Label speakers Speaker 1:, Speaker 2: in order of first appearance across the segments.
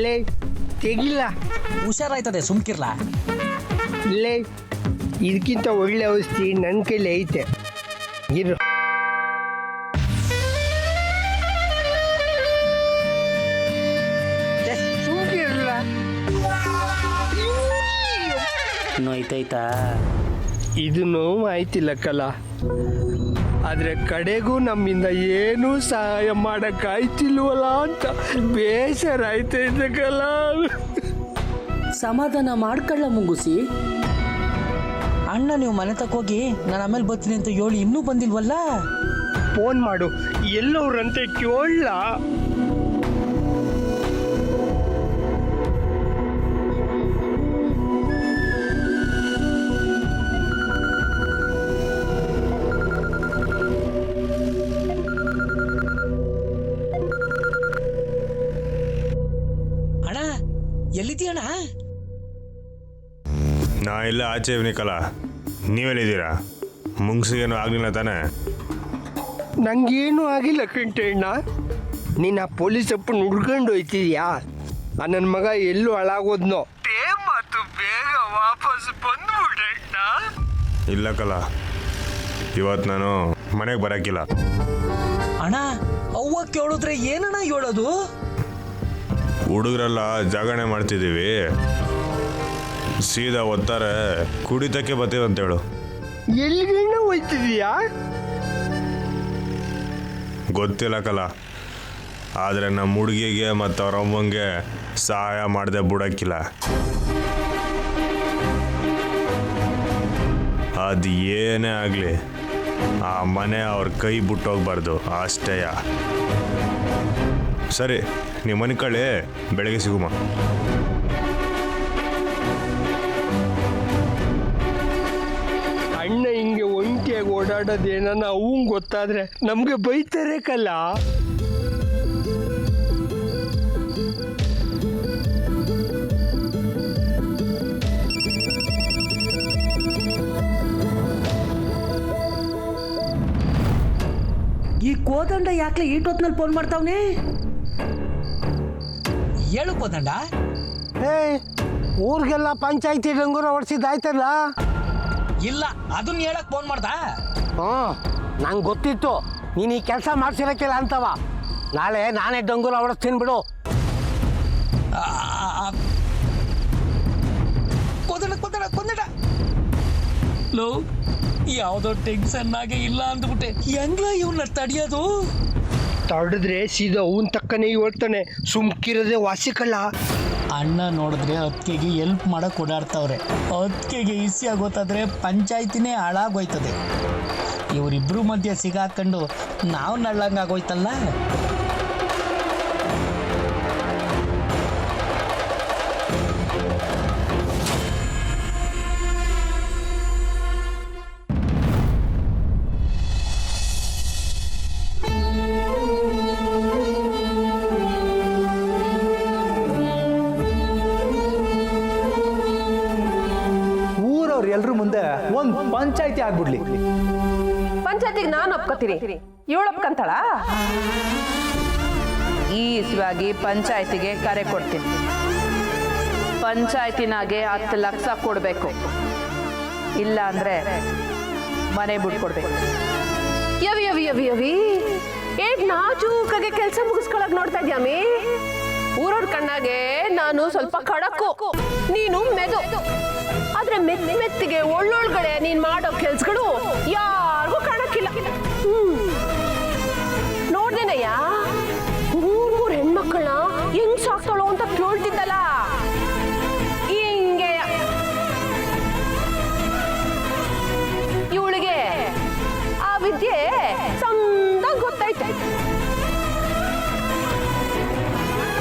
Speaker 1: ಲೇ ತೆಗಿಲ್ಲ.
Speaker 2: ಹುಷಾರಾಯ್ತದೆ, ಸುಮ್ಕಿರ್ಲ.
Speaker 1: ಲೇ ಇದಕ್ಕಿಂತ ಒಳ್ಳೆ ಔಷಧಿ ನನ್ನ ಕೈಲಿ ಐತೆ, ಇರು. ಸುಮ್ಕಿರಲ್ಲ.
Speaker 2: ನೋಯ್ತೈತಾ?
Speaker 1: ಇದು ನೋವು ಆಯ್ತಿಲ್ಲ ಕಲ, ಆದ್ರೆ ಕಡೆಗೂ ನಮ್ಮಿಂದ ಏನೂ ಸಹಾಯ ಮಾಡಕ್ಕಾಯ್ತಿಲ್ವಲ್ಲ ಅಂತ ಬೇಸರ ಆಯ್ತೈತೆ ಕಲ.
Speaker 2: ಸಮಾಧಾನ ಮಾಡ್ಕೊಳ್ಳ ಮುಂಗುಸಿ. ಅಣ್ಣ ನೀವು ಮನೆ ತಕ್ಕೋಗಿ ನಾನು ಆಮೇಲೆ ಬರ್ತೀನಿ ಅಂತ ಹೇಳಿ ಇನ್ನೂ ಬಂದಿಲ್ವಲ್ಲ?
Speaker 1: ಫೋನ್ ಮಾಡು, ಎಲ್ಲವ್ರಂತೆ ಕೇಳಲ್ಲ.
Speaker 2: ಅಣ್ಣ ಎಲ್ಲಿದ್ದೀಯಣ್ಣ?
Speaker 3: ನಾ ಇಲ್ಲ ಆಚೆ ಇವನಿಕಲ್ಲ, ನೀವೆಲ್ಲಿದ್ದೀರಾ? ಮುಂಗ್ಸಿಗೇನು ಆಗಲಿಲ್ಲ ತಾನೆ?
Speaker 1: ನಂಗೇನು ಆಗಿಲ್ಲ ಕಂಟಣ್ಣ. ನೀನು ಆ ಪೊಲೀಸ್ ಅಪ್ಪನ ಹುಡ್ಕೊಂಡು ಹೋಯ್ತಿದ್ಯಾ? ನನ್ನ ಮಗ ಎಲ್ಲೂ ಹಾಳಾಗೋದ್ನೋ. ಮಾತು ಬೇಗ ವಾಪಸ್ ಬಂದ್ಬಿಟ್ಟಣ್ಣ.
Speaker 3: ಇಲ್ಲ ಕಲ, ಇವತ್ತು ನಾನು ಮನೆಗೆ ಬರೋಕ್ಕಿಲ್ಲ.
Speaker 2: ಅಣ್ಣ ಅವ್ವ ಕೇಳಿದ್ರೆ ಏನಣ್ಣ ಹೇಳೋದು?
Speaker 3: ಹುಡುಗರೆಲ್ಲ ಜಾಗರಣೆ ಮಾಡ್ತಿದ್ದೀವಿ, ಸೀದಾ ಒತ್ತಾರೆ ಕುಡಿತಕ್ಕೆ ಬರ್ತೀವಂತೇಳು.
Speaker 1: ಎಲ್ಲಿಗಣ್ಣ ಹೋಯ್ತಿದ್ಯಾ?
Speaker 3: ಗೊತ್ತಿಲ್ಲ ಕಲ, ಆದರೆ ನಮ್ಮ ಹುಡುಗಿಗೆ ಮತ್ತು ಅವ್ರ ಅಮ್ಮಂಗೆ ಸಹಾಯ ಮಾಡದೆ ಬಿಡೋಕ್ಕಿಲ್ಲ. ಅದು ಏನೇ ಆಗಲಿ ಆ ಮನೆ ಅವ್ರ ಕೈ ಬಿಟ್ಟೋಗ್ಬಾರ್ದು ಅಷ್ಟೇಯ. ಸರಿ, ನೀವು ಮನೆ ಕಳೆ, ಬೆಳಗ್ಗೆ ಸಿಗುಮ.
Speaker 1: ಅಣ್ಣ ಹಿಂಗೆ ಒಂಟಿಯಾಗಿ ಓಡಾಡೋದೇನ ನಾವು ಗೊತ್ತಾದ್ರೆ ನಮ್ಗೆ ಬೈತಾರೆ ಕಲ್ಲ.
Speaker 2: ಈ ಕೋದಂಡ ಯಾಕ್ಲೆ ಈಟೊತ್ನಲ್ಲಿ ಫೋನ್ ಮಾಡ್ತಾವನೆ? ಹೇಳು ಕೋದಂಡ.
Speaker 1: ಊರಿಗೆಲ್ಲ ಪಂಚಾಯತಿ ಡಂಗೂರ ಹೊಡ್ಸಿದ್ದಾಯ್ತಲ್ಲ.
Speaker 2: ಇಲ್ಲ, ಅದನ್ನ ಹೇಳಕ್ ಫೋನ್ ಮಾಡ್ದ.
Speaker 1: ನಂಗೆ ಗೊತ್ತಿತ್ತು ನೀನು ಈ ಕೆಲಸ ಮಾಡ್ಸಿರಕ್ಕಿಲ್ಲ ಅಂತವ. ನಾಳೆ ನಾನೇ ಡಂಗೂರ ಹೊಡಿಸ್ತೀನಿ ಬಿಡು.
Speaker 2: ಕೋದಂಡ ಕೋದಂಡ ಕೋದಂಡ ಲೋ, ಯಾವುದೋ ಟೆನ್ಷನ್ ಆಗೇ ಇಲ್ಲ ಅಂದ್ಬಿಟ್ಟೆ. ಹೆಂಗ್ಲ ಇವನ್ನ ತಡಿಯೋದು?
Speaker 1: ತಡೆದ್ರೆ ಸೀದಾ ಅವನ್ ತಕ್ಕನೇ ಹೇಳ್ತಾನೆ, ಸುಮ್ಕಿರದೆ ವಾಸಿಕಲ್ಲ.
Speaker 2: ಅಣ್ಣ ನೋಡಿದ್ರೆ ಅತ್ತಿಗೆಗೆ ಹೆಲ್ಪ್ ಮಾಡಕ್ ಓಡಾಡ್ತಾವ್ರೆ. ಅತ್ತಿಗೆಗೆ ಈಸಿ ಆಗೋತಾದ್ರೆ ಪಂಚಾಯ್ತಿನೇ ಹಾಳಾಗೋಯ್ತದೆ. ಇವರಿಬ್ರು ಮಧ್ಯೆ ಸಿಗಾಕೊಂಡು ನಾವು ನಳ್ಳಂಗಾಗೋಯ್ತಲ್ಲ.
Speaker 4: ಎಲ್ರ ಮುಂದೆ ಒಂದ್ ಪಂಚಾಯ್ತಿ ಆಗ್ಬಿಡ್ಲಿ.
Speaker 5: ಪಂಚಾಯತಿಗೆ ನಾನು ಒಪ್ಕೋತೀನಿ, ಇವಳು ಒಪ್ಕೊಂತಾಳ? ಈ ಇಸ್ವಾಗಿ ಪಂಚಾಯತಿಗೆ ಕರೆ ಕೊಡ್ತೀನಿ. ಪಂಚಾಯತಿನಾಗೆ 10 ಲಕ್ಷ ಕೊಡ್ಬೇಕು, ಇಲ್ಲ ಅಂದ್ರೆ ಮನೆ ಬಿಟ್ಕೊಡ್ಬೇಕು. ಯವಿ ಯವಿ ಯವಿ ಯವಿ ಏಟ್ ನಾಜೂಕಾಗೆ ಕೆಲಸ ಮುಗಿಸ್ಕೊಳಕ್ ನೋಡ್ತಾ ಇದ್ಯಾಮಿ. ಊರವ್ರ ಕಣ್ಣಾಗೆ ನಾನು ಸ್ವಲ್ಪ ಖಡಕ್ಕು, ನೀನು ಮೆದು. ಆದ್ರೆ ಮೆತ್ತಿಗೆ ಒಳ್ಳೊಳ್ಗಡೆ ನೀನ್ ಮಾಡೋ ಕೆಲ್ಸಗಳು ಯಾರಿಗೂ ಕಾಣಕ್ಕಿಲ್ಲ. ನೋಡ್ದೇನಯ್ಯ, 3 ಹೆಣ್ಮಕ್ಕಳನ್ನ ಹೆಂಗ್ ಸಾಕ್ತಾಳೋ ಅಂತ ಕೇಳ್ತಿದ್ದಲ್ಲ. ಹಿಂಗೆ ಇವಳಿಗೆ ಆ ವಿದ್ಯೆ ಸಂದಾಗ ಗೊತ್ತೈತೆ.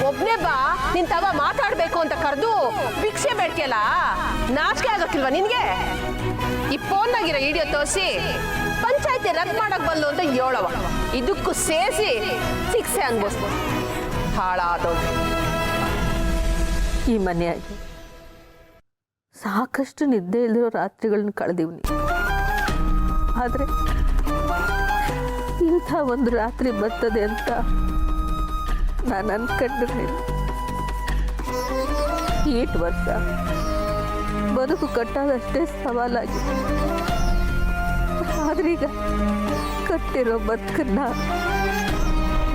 Speaker 5: ಒಬ್ನೇ ಬಾ ನಿನ್ ತವ ಮಾತಾಡ್ಬೇಕು ಅಂತ ಕರೆದು ಭಿಕ್ಷೆ ಬೇಡ್ತಿಯಲ್ಲ, ನಾಚಿಕೆ ಆಗಕ್ಕಿಲ್ವಾ ನಿನ್ಗೆ? ಈ ಫೋನ್ನಾಗಿರೋ ವಿಡಿಯೋ ತೋರಿಸಿ ಪಂಚಾಯತಿ ರದ್ದು ಮಾಡಕ್ ಬಂದು ಅಂತ ಹೇಳವ. ಇದಕ್ಕೂ ಸೇರಿಸಿ ಶಿಕ್ಷೆ ಅನ್ಭವಿಸ್ಬೋದು. ಹಾಳಾದವು.
Speaker 6: ಈ ಮನೆಯಾಗಿ ಸಾಕಷ್ಟು ನಿದ್ದೆ ಇಲ್ದಿರೋ ರಾತ್ರಿಗಳನ್ನ ಕಳೆದಿವ್ನಿ. ಆದರೆ ಇಂಥ ಒಂದು ರಾತ್ರಿ ಬರ್ತದೆ ಅಂತ ನಾನು ಅನ್ಕೊಂಡಿರ್ಲಿಲ್ಲ. ಈಟ್ ವರ್ಷ ಬದುಕು ಕಟ್ಟೋದಷ್ಟೇ ಸವಾಲಾಗಿದೆ. ಆದ್ರೀಗ ಕಟ್ಟಿರೋ ಬದುಕನ್ನ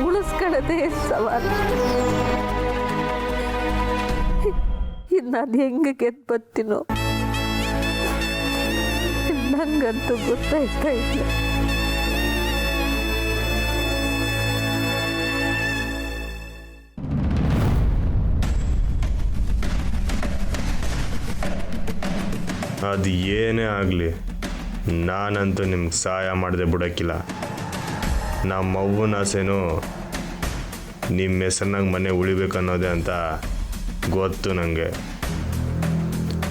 Speaker 6: ಉಳಿಸ್ಕೊಳ್ಳೋದೇ ಸವಾಲು. ಇನ್ನು ಅದು ಹೆಂಗೆ ಗೆದ್ದು ಬರ್ತೀನೋ ನಂಗಂತೂ ಗೊತ್ತಾಯ್ತಾ ಇಲ್ಲ.
Speaker 3: ಅದು ಏನೇ ಆಗಲಿ ನಾನಂತೂ ನಿಮ್ಗೆ ಸಹಾಯ ಮಾಡದೆ ಬಿಡೋಕ್ಕಿಲ್ಲ. ನಮ್ಮ ಅವ್ವನ ಆಸೆನೂ ನಿಮ್ಮ ಹೆಸರಿನಾಗ ಮನೆ ಉಳಿಬೇಕನ್ನೋದೇ ಅಂತ ಗೊತ್ತು ನನಗೆ.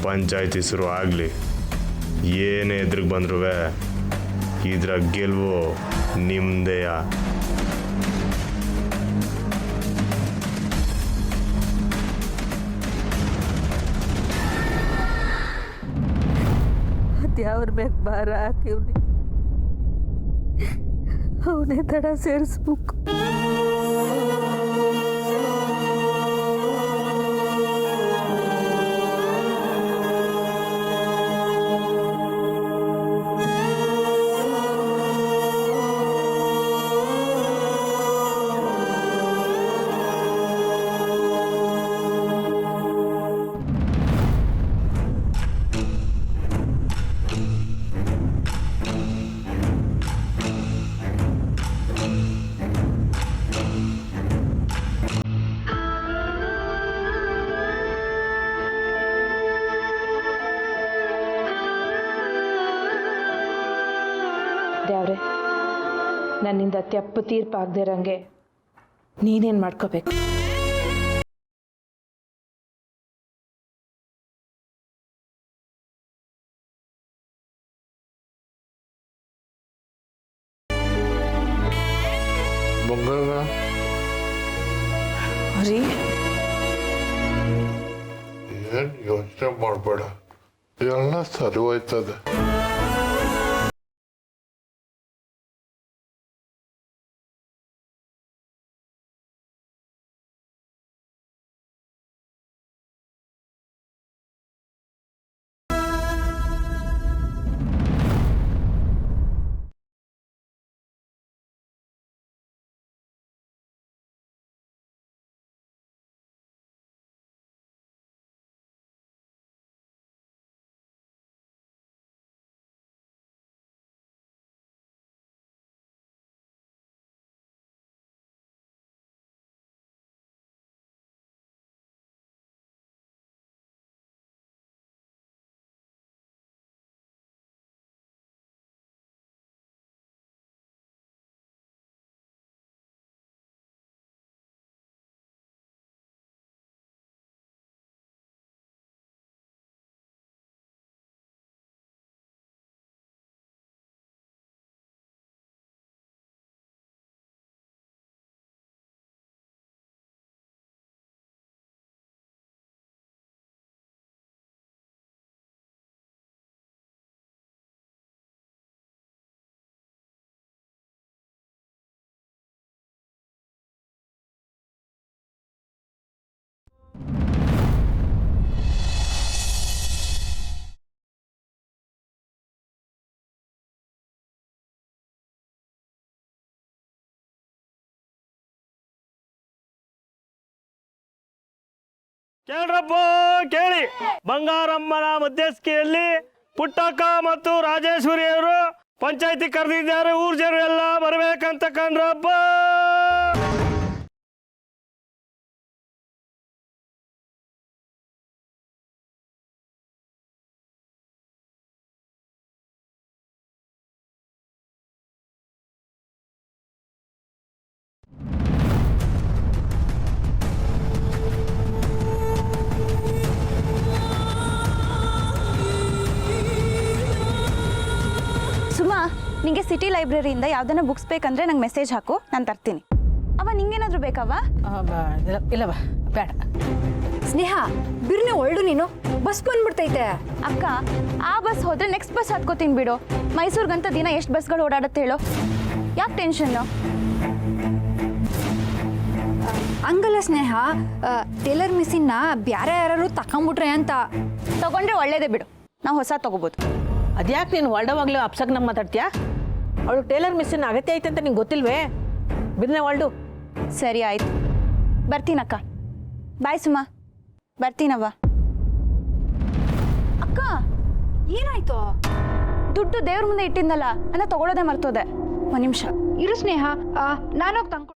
Speaker 3: ಪಂಚಾಯತಿ ಶುರು ಆಗಲಿ, ಏನೇ ಎದುರಿಗೆ ಬಂದ್ರೂ ಇದ್ರ ಗೆಲುವು ನಿಮ್ಮದೇಯ.
Speaker 6: ಅದ್ಯಾವ್ರ ಮ್ಯಾಗ ಭಾರ ಹಾಕಿವ್ನಿ ಅವನೇ ತಡ ಸೇರಿಸ್ಬೇಕು.
Speaker 7: ದೇವ್ರೆ, ನನ್ನಿಂದ ತೆಪ್ಪು ತೀರ್ಪಾಗದೇ ಇರಂಗೆ ನೀನೇನು ಮಾಡ್ಕೋಬೇಕು. ರೀ,
Speaker 8: ಏನು ಯೋಚನೆ ಮಾಡಬೇಡ, ಎಲ್ಲ ಸರಿ ಹೋಯ್ತದೆ.
Speaker 9: ಕೇಳ್ರಪ್ಪ ಕೇಳಿ, ಬಂಗಾರಮ್ಮನ ಮಧ್ಯಸ್ಥಿಕೆಯಲ್ಲಿ ಪುಟ್ಟಕ್ಕ ಮತ್ತು ರಾಜೇಶ್ವರಿಯವರು ಪಂಚಾಯತಿ ಕರೆದಿದ್ದಾರೆ. ಊರ್ ಜನ ಎಲ್ಲ ಬರ್ಬೇಕಂತ ಕಂಡ್ರಪ್ಪ.
Speaker 10: ನಿಂಗೆ ಸಿಟಿ ಲೈಬ್ರರಿಯಿಂದ ಯಾವ್ದನ್ನ ಬುಕ್ಸ್ ಬೇಕಂದ್ರೆ ನಂಗೆ ಮೆಸೇಜ್ ಹಾಕು, ನಾನು ತರ್ತೀನಿ. ಅವ ನಿಂಗೇನಾದರೂ ಬೇಕವ್ವ?
Speaker 6: ಇಲ್ಲವ ಬೇಡ.
Speaker 10: ಸ್ನೇಹ ಬಿರ್ನೆ ಒಳ್ಳು, ನೀನು ಬಸ್ ಬಂದ್ಬಿಡ್ತೈತೆ. ಅಕ್ಕ, ಆ ಬಸ್ ಹೋದ್ರೆ ನೆಕ್ಸ್ಟ್ ಬಸ್ ಹತ್ಕೋತೀನಿ ಬಿಡು. ಮೈಸೂರಿಗಂತ ದಿನ ಎಷ್ಟು ಬಸ್ಗಳು ಓಡಾಡುತ್ತೆ ಹೇಳೋ, ಯಾಕೆ ಟೆನ್ಷನ್ನು?
Speaker 11: ಹಂಗಲ್ಲ ಸ್ನೇಹ,
Speaker 10: ಟೇಲರ್ ಮಿಷಿನ್ನ ಬ್ಯಾರೆ ಯಾರು ತಕೊಂಬಿಟ್ರೆ ಅಂತ. ತಗೊಂಡ್ರೆ ಒಳ್ಳೇದೇ ಬಿಡು, ನಾವು ಹೊಸ ತಗೋಬೋದು.
Speaker 6: ಅದ್ಯಾಕೆ ನೀನು ಹೊರಡವಾಗ್ಲೂ ಅಪ್ಸಕ್ ನಮ್ಮ ಮಾತಾಡ್ತೀಯಾ? ಅವಳು ಟೇಲರ್ ಮಿಷಿನ್ ಅಗತ್ಯ ಐತೆ ಅಂತ ನಿಂಗೆ ಗೊತ್ತಿಲ್ವೇ? ಬಿರ್ನೆ ಹೊರಡು.
Speaker 10: ಸರಿ ಆಯ್ತು, ಬರ್ತೀನಕ್ಕ. ಬಾಯ್ ಸುಮಾ, ಬರ್ತೀನವ್ವ. ಅಕ್ಕ ಏನಾಯ್ತು? ದುಡ್ಡು ದೇವ್ರ ಮುಂದೆ ಇಟ್ಟಿದ್ದಲ್ಲ, ಅನ್ನ ತಗೊಳ್ಳೋದೇ ಮರ್ತೋದೆ. ಒಂದು ನಿಮಿಷ ಇರು ಸ್ನೇಹ, ನಾನೋಗಿ ತಂದ್ಕೊ.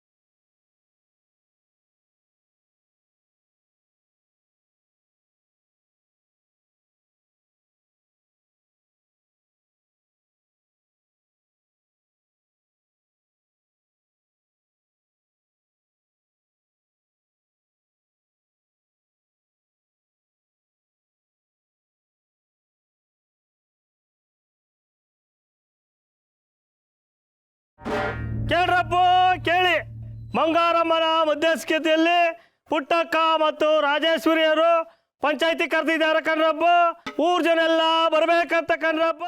Speaker 9: ಕೇಳ್ರಪ್ಪ ಕೇಳಿ, ಬಂಗಾರಮ್ಮನ ಮಧ್ಯಸ್ಥಿಕೆಯಲ್ಲಿ ಪುಟ್ಟಕ್ಕ ಮತ್ತು ರಾಜೇಶ್ವರಿಯವರು ಪಂಚಾಯತಿ ಕರೆದಿದ್ದಾರೆ ಕಣ್ರಪ್ಪ. ಊರ್ ಜನ ಎಲ್ಲ ಬರ್ಬೇಕಂತ ಕಣ್ರಪ್ಪ.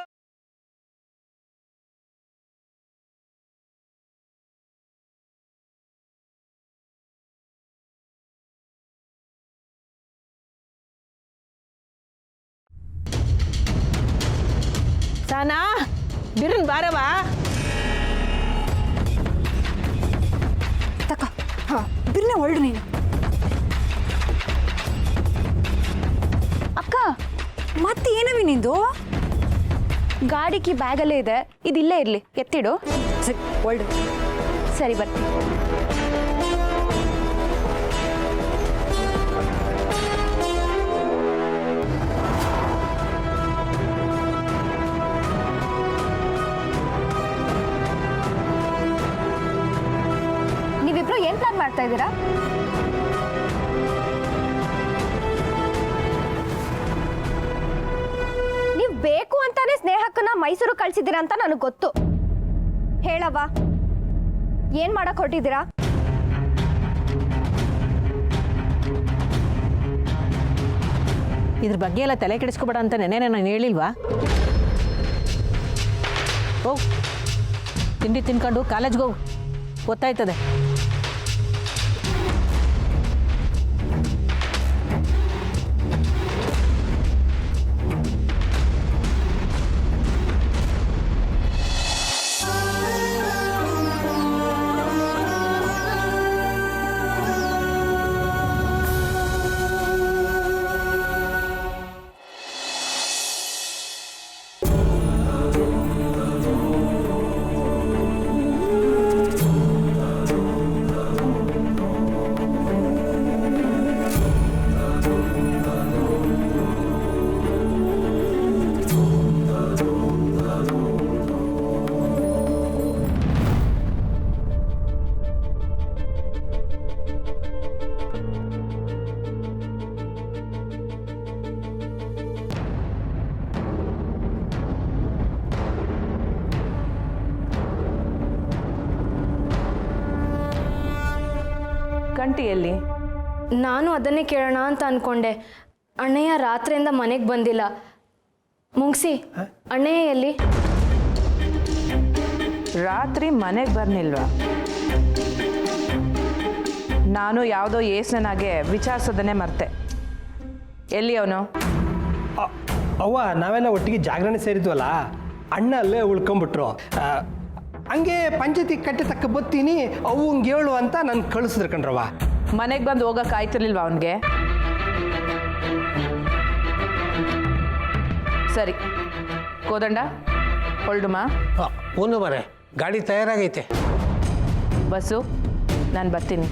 Speaker 6: ಸಾನಾ, ಬಿರ್ನ್ ಬಾರವಾ.
Speaker 10: ತಕ್ಕ ಬಿರ್ನೆ ಹೊರಡು ನೀನು. ಅಕ್ಕ ಮತ್ತೆ ಏನವಿ ನಿಂದು? ಗಾಡಿಗೆ ಬ್ಯಾಗಲ್ಲೇ ಇದೆ, ಇದಿಲ್ಲೇ ಇರಲಿ, ಎತ್ತಿಡು. ಸರಿ ಹೊರಡು. ಸರಿ ಬರ್ತೀನಿ. ನೀವಿಬ್ರು ಏನ್ ಪ್ಲಾನ್ ಮಾಡ್ತಾ ಇದ್ದೀರಾ? ನೀವು ಬೇಕು ಅಂತಾನೆ ಸ್ನೇಹಕ್ಕನ್ನ ಮೈಸೂರು ಕಳ್ಸಿದ್ದೀರಾ ಅಂತ ನನಗೆ ಗೊತ್ತು. ಹೇಳವ್ವ, ಏನ್ ಮಾಡಕ್ ಹೊರಟಿದ್ದೀರಾ?
Speaker 6: ಇದ್ರ ಬಗ್ಗೆ ಎಲ್ಲ ತಲೆ ಕೆಡಿಸ್ಕೊಬೇಡ ಅಂತ ನೆನ್ನೆ ನಾನು ಹೇಳಿಲ್ವಾ? ಹೋಗು, ತಿಂಡಿ ತಿನ್ಕೊಂಡು ಕಾಲೇಜ್ಗೆ ಹೋಗು, ಗೊತ್ತಾಯ್ತದೆ.
Speaker 7: ಗಂಟಿಯಲ್ಲಿ
Speaker 10: ನಾನು ಅದನ್ನೇ ಕೇಳೋಣ ಅಂತ ಅನ್ಕೊಂಡೆ. ಅಣ್ಣಯ್ಯ ರಾತ್ರಿಯಿಂದ ಮನೆಗೆ ಬಂದಿಲ್ಲ. ಮುಂಗ್ಸಿ, ಅಣ್ಣಯ್ಯ ಎಲ್ಲಿ?
Speaker 7: ರಾತ್ರಿ ಮನೆಗೆ ಬರ್ನಿಲ್ವಾ? ನಾನು ಯಾವುದೋ ಏಸ್ನಾಗೆ ವಿಚಾರಿಸೋದನ್ನೇ ಮರ್ತೆ. ಎಲ್ಲಿ ಅವನು?
Speaker 4: ಅವ್ವ, ನಾವೆಲ್ಲ ಒಟ್ಟಿಗೆ ಜಾಗರಣೆ ಸೇರಿದ್ವಲ್ಲ, ಅಣ್ಣ ಅಲ್ಲೇ ಉಳ್ಕೊಂಬಿಟ್ರು. ಹಂಗೆ ಪಂಚಾಯತಿ ಕಟ್ಟೆ ತಕ್ಕ ಬತ್ತೀನಿ, ಅವು ಹಂಗೆ ಹೇಳು ಅಂತ ನಾನು ಕಳಿಸಿದ್ರು ಕಣ್ರವ್ವ.
Speaker 7: ಮನೆಗೆ ಬಂದು ಹೋಗಕ್ಕೆ ಆಯ್ತಿರ್ಲಿಲ್ವ ಅವನಿಗೆ? ಸರಿ, ಕೋದಂಡ ಹೊರಡುಮ.
Speaker 1: ಒಂದು ಮರೆ ಗಾಡಿ ತಯಾರಾಗೈತೆ.
Speaker 7: ಬಸ್ಸು, ನಾನು ಬರ್ತೀನಿ.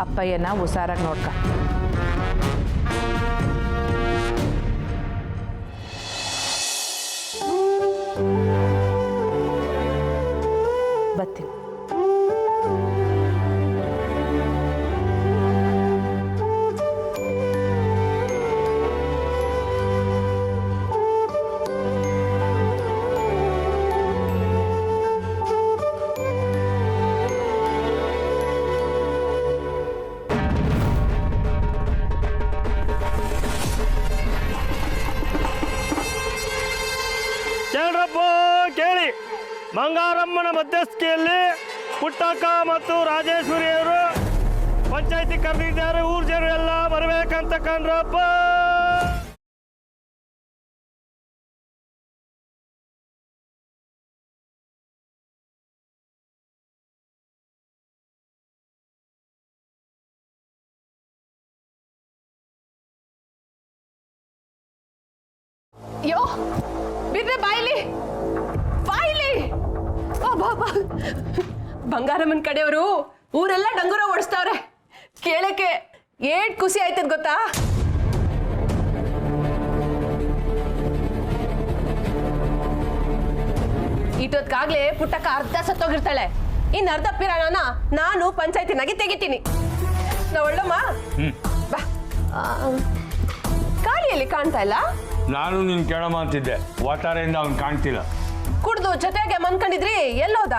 Speaker 7: ಅಪ್ಪಯ್ಯನ ಹುಷಾರಾಗಿ ನೋಡ್ಕ. ಬರ್ತೀನಿ.
Speaker 9: ಕೇಳ್ರಪ್ಪ ಕೇಳಿ, ಬಂಗಾರಮ್ಮನ ಮಧ್ಯಸ್ಥಿಕೆಯಲ್ಲಿ ಪುಟ್ಟಕ್ಕ ಮತ್ತು ರಾಜೇಶ್ವರಿಯವರು ಪಂಚಾಯತಿ ಕರೆದಿದ್ದಾರೆ, ಊರ್ ಜನ ಎಲ್ಲ ಬರ್ಬೇಕಂತ ಕಣ್ರಪ್ಪ.
Speaker 5: ಯೋ ಬಿರ್ರೆ ಬಾಯಿಲಿ ಬಾಯಿಲಿ. ಬಾ ಬಂಗಾರಮ್ಮನ ಕಡೆಯವರು ಊರೆಲ್ಲ ಡಂಗುರ ಓಡಿಸ್ತಾವ್ರೆ. ಕೇಳಕ್ಕೆ ಏಟ್ ಖುಷಿ ಆಯ್ತದ ಗೊತ್ತಾ? ಇಟ್ಟೊತ್ಕಾಗ್ಲೇ ಪುಟ್ಟಕ್ಕ ಅರ್ಧ ಸತ್ತೋಗಿರ್ತಾಳೆ. ಇನ್ನು ಅರ್ಧ ಪಿರಾಣನ ನಾನು ಪಂಚಾಯತಿನಾಗೆ ತೆಗಿತೀನಿ. ನಾ ಒಳ್ಳಮ್ಮ ಬಾ. ಕಾಳಿಯಲ್ಲಿ ಕಾಣ್ತಾ ಇಲ್ಲ.
Speaker 11: ನಾನು ನಿನ್ ಕೇಳ ಮಾತಿದ್ದೆ, ವಾತಾರೆಯಿಂದ ಅವ್ನು ಕಾಣ್ತಿಲ್ಲ.
Speaker 5: ಕುಡ್ದು ಜೊತೆಗೆ ಮನ್ಕೊಂಡಿದ್ರಿ, ಎಲ್ಲೋದ?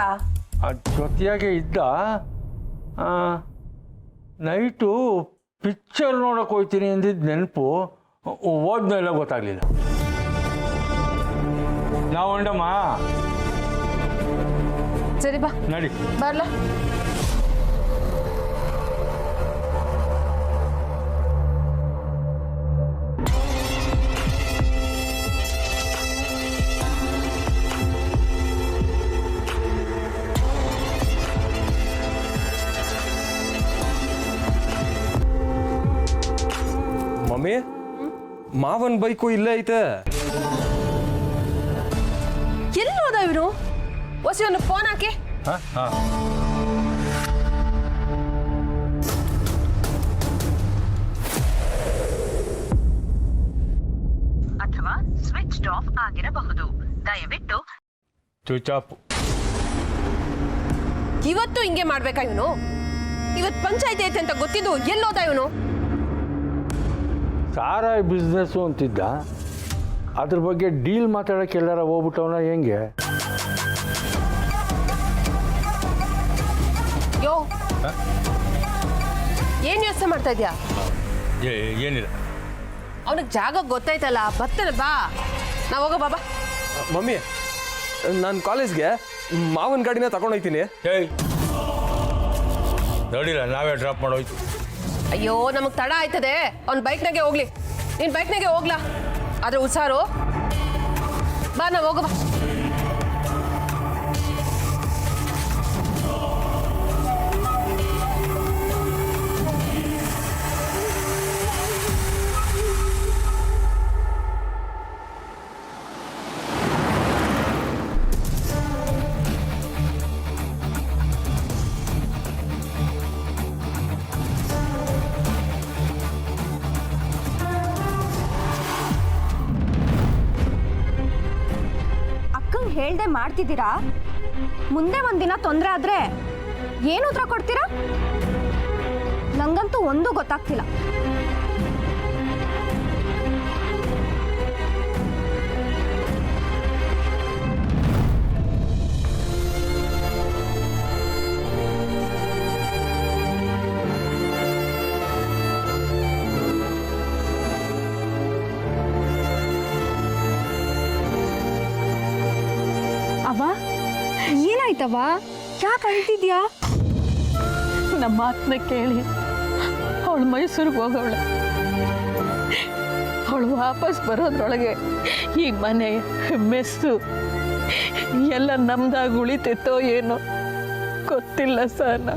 Speaker 11: ಜೊತೆಯಾಗೆ ಇದ್ದ. ನೈಟು ಪಿಕ್ಚರ್ ನೋಡಕ್ ಹೋಗ್ತೀನಿ ಅಂದಿದ್ದು ನೆನಪು, ಓದ್ನೆಲ್ಲ ಗೊತ್ತಾಗ್ಲಿಲ್ಲ. ನಾವು ಹೊಂಡಮ್ಮ
Speaker 5: ಸರಿ ಬಾ
Speaker 11: ನಡಿ.
Speaker 5: ಬರ್ಲ.
Speaker 12: ಮಮ್ಮಿ, ಮಾವನ್ ಬೈಕು ಇಲ್ಲೇ ಐತೆ.
Speaker 5: ಎಲ್ಲಿ ಹೋದ ಇವ್ರು? ಹೊಸಿ ಒಂದು ಫೋನ್ ಹಾಕಿ.
Speaker 13: ಅಥವಾ ಸ್ವಿಚ್ ಆಫ್ ಆಗಿರಬಹುದು, ದಯವಿಟ್ಟು
Speaker 11: ಸ್ವಿಚ್ ಆಫ್.
Speaker 5: ಇವತ್ತು ಹಿಂಗೆ ಮಾಡ್ಬೇಕಾ ಇವನು? ಇವತ್ತು ಪಂಚಾಯತಿ ಐತೆ ಅಂತ ಗೊತ್ತಿದ್ದು ಎಲ್ಲೋದ ಇವನು?
Speaker 11: ಸಾರಾಯಿ ಬಿಸ್ನೆಸ್ಸು ಅಂತಿದ್ದ, ಅದ್ರ ಬಗ್ಗೆ ಡೀಲ್ ಮಾತಾಡೋಕೆ ಎಲ್ಲಾರ ಹೋಗ್ಬಿಟ್ಟವನ ಹೆಂಗೆ?
Speaker 5: ಯೋ ಏನ್ ಯೋಚನೆ ಮಾಡ್ತಾ ಇದ್ಯಾ?
Speaker 11: ಏನಿಲ್ಲ.
Speaker 5: ಅವನಿಗೆ ಜಾಗ ಗೊತ್ತಾಯ್ತಲ್ಲ, ಬರ್ತಾನೆ ಬಾ. ನಾ ಹೋಗೋ ಬಾಬಾ.
Speaker 12: ಮಮ್ಮಿ, ನಾನು ಕಾಲೇಜ್ಗೆ ಮಾವನ್ ಗಾಡಿನ ತಗೊಂಡೋಗ್ತೀನಿ.
Speaker 11: ನೋಡಿಲ್ಲ, ನಾವೇ ಡ್ರಾಪ್ ಮಾಡೋಯ್ತು.
Speaker 5: ಅಯ್ಯೋ ನಮಗ್ ತಡ ಆಯ್ತದೆ. ಅವ್ನ ಬೈಕ್ನಾಗೆ ಹೋಗ್ಲಿ. ನಿನ್ ಬೈಕ್ನಾಗೆ ಹೋಗ್ಲಾ? ಆದ್ರೆ ಹುಷಾರು. ಬಾ ನಾ ಹೋಗ ಬಾ.
Speaker 10: ಹೇಳ್ದೆ ಮಾಡ್ತಿದ್ದೀರಾ? ಮುಂದೆ ಒಂದಿನ ತೊಂದರೆ ಆದ್ರೆ ಏನು ಉತ್ತರ ಕೊಡ್ತೀರಾ? ನಂಗಂತೂ ಒಂದೂ ಗೊತ್ತಾಗ್ತಿಲ್ಲ. ಏನಾಯ್ತವ? ಯಾಕೆ ಅಳ್ತಿದ್ಯಾ?
Speaker 6: ನಮ್ಮ ಮಾತನ್ನ ಕೇಳಿ ಅವಳು ಮೈಸೂರಿಗೆ ಹೋಗವಳೆ. ಅವಳು ವಾಪಸ್ ಬರೋದ್ರೊಳಗೆ ಈ ಮನೆ ಮೆಸ್ಸು ಎಲ್ಲ ನಮ್ದಾಗ ಉಳಿತಿತ್ತೋ ಏನೋ ಗೊತ್ತಿಲ್ಲ ಸರ್.